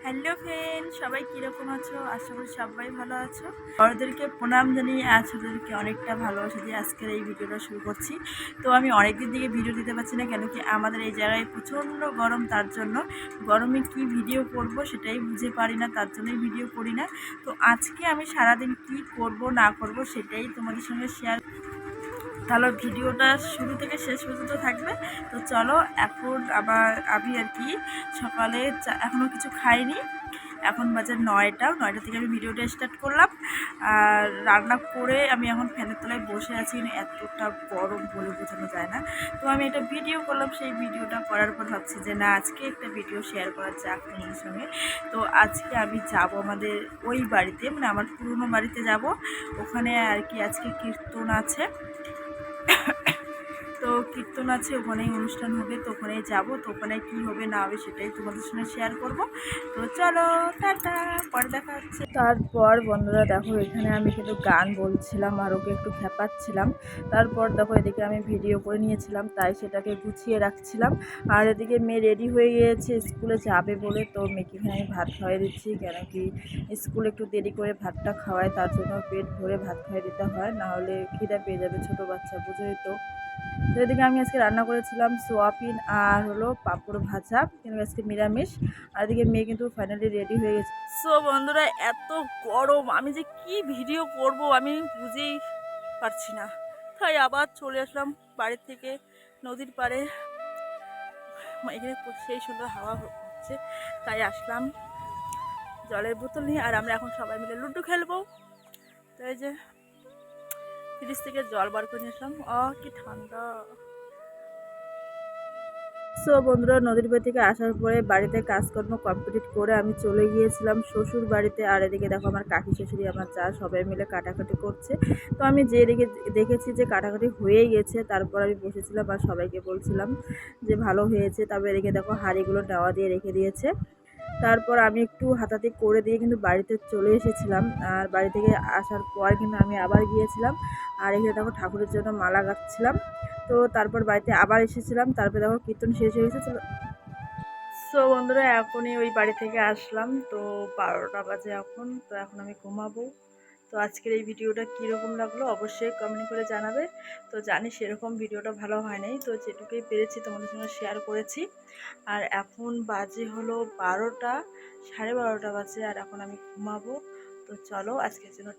Hello friend, সবাই কীরকম আছো? আশা করি সবাই ভালো আছো। বড়দেরকে প্রণাম জানিয়ে ছোটোদেরকে অনেকটা ভালোবাসা দিয়ে আজকের এই ভিডিওটা শুরু করছি। তো আমি অনেকদিন থেকে ভিডিও দিতে পারছি না, কেন কি আমাদের এই জায়গায় প্রচণ্ড গরম। তার জন্য গরমে কি ভিডিও করব সেটাই বুঝে পারি না, তার জন্যই ভিডিও করি না। তো আজকে আমি সারাদিন কি করব না করব সেটাই তোমাদের সঙ্গে শেয়ার। তাহলে ভিডিওটা শুরু থেকে শেষ পর্যন্ত থাকবে। তো চলো, এখন আমি আর কি সকালে এখনও কিছু খাইনি। এখন বাজে 9টা থেকে আমি ভিডিওটা স্টার্ট করলাম। আর রান্না করে আমি এখন ফ্যানের তলায় বসে আছি, এতটা গরম বলে বোঝানো যায় না। তো আমি একটা ভিডিও করলাম, সেই ভিডিওটা করার পর ভাবছি যে না, আজকে একটা ভিডিও শেয়ার করা যাক তোমাদের সঙ্গে। তো আজকে আমি যাব আমাদের ওই বাড়িতে, মানে আমার পুরনো বাড়িতে যাব। ওখানে আর কি আজকে কীর্তন আছে। তো কীর্তন আছে, ওখানেই অনুষ্ঠান হবে। তো ওখানেই যাবো। তো ওখানে কী হবে না হবে সেটাই তোমাদের সঙ্গে শেয়ার করব। তো চলো, টাটা, পরে দেখা হচ্ছে। তারপর বন্ধুরা দেখো, এখানে আমি কিন্তু গান বলছিলাম আর ওকে একটু খেপাচ্ছিলাম। তারপর দেখো, এদিকে আমি ভিডিও করে নিয়েছিলাম, তাই সেটাকে গুছিয়ে রাখছিলাম। আর এদিকে মেয়ে রেডি হয়ে গিয়েছে স্কুলে যাবে বলে। তো মেয়েকে এখানে আমি ভাত খাওয়াই দিচ্ছি, কেন কি স্কুলে একটু দেরি করে ভাতটা খাওয়ায়, তার জন্য পেট ভরে ভাত খাইয়ে দিতে হয়, নাহলে খিদে পেয়ে যাবে, ছোটো বাচ্চা বুঝোই তো। তো এদিকে আমি আজকে রান্না করেছিলাম সোয়াবিন আর হলো পাঁপড় ভাজা, কিন্তু আজকে নিরামিষ। আর এদিকে মেয়ে কিন্তু ফাইনালি রেডি হয়ে গেছে। সো বন্ধুরা, এত গরম, আমি যে কি ভিডিও করব আমি বুঝেই পারছি না। তাই আবার চলে আসলাম বাড়ির থেকে নদীর পাড়ে। এখানে সেই সুন্দর হাওয়া হচ্ছে, তাই আসলাম জলের বোতল নিয়ে। আর আমরা এখন সবাই মিলে লুডো খেলবো। তো এই যে ফ্রিজ থেকে জল বার করে নিয়ে আসলাম। কি ঠান্ডা। সো বন্ধুরা, নদীর বাড়ি থেকে আসার পরে বাড়িতে কাজকর্ম কমপ্লিট করে আমি চলে গিয়েছিলাম শ্বশুর বাড়িতে। আর এদিকে দেখো, আমার কাকি শাশুড়ি, আমার যা, সবাই মিলে কাটাকাটি করছে। তো আমি যে দেখেছি যে কাটাকাটি হয়েই গেছে, তারপর আমি বসেছিলাম আর সবাইকে বলছিলাম যে ভালো হয়েছে। তবে এদিকে দেখো, হাঁড়িগুলো ডাওয়া দিয়ে রেখে দিয়েছে। তারপর আমি একটু হাতাহাতি করে দিয়ে কিন্তু বাড়িতে চলে এসেছিলাম। আর বাড়ি থেকে আসার পর কিন্তু আমি আবার গিয়েছিলাম, আর এখানে দেখো ঠাকুরের জন্য মালা গাঁথছিলাম। তো তারপর বাড়িতে আবার এসেছিলাম, তারপরে দেখো কীর্তন শেষ হয়ে গেছে। সো বন্ধুরা, এখনই ওই বাড়ি থেকে আসলাম। তো 12টা বাজে এখন। তো এখন আমি ঘুমাবো। তো আজকের এই ভিডিওটা কীরকম লাগলো অবশ্যই কমেন্ট করে জানাবে। তো জানি সেরকম ভিডিওটা ভালো হয় নাই, তো যেটুকুই পেরেছি তোমাদের সঙ্গে শেয়ার করেছি। আর এখন বাজে হলো 12টা, 12:30 বাজে, আর এখন আমি ঘুমাবো। তো চলো, আজকের জন্য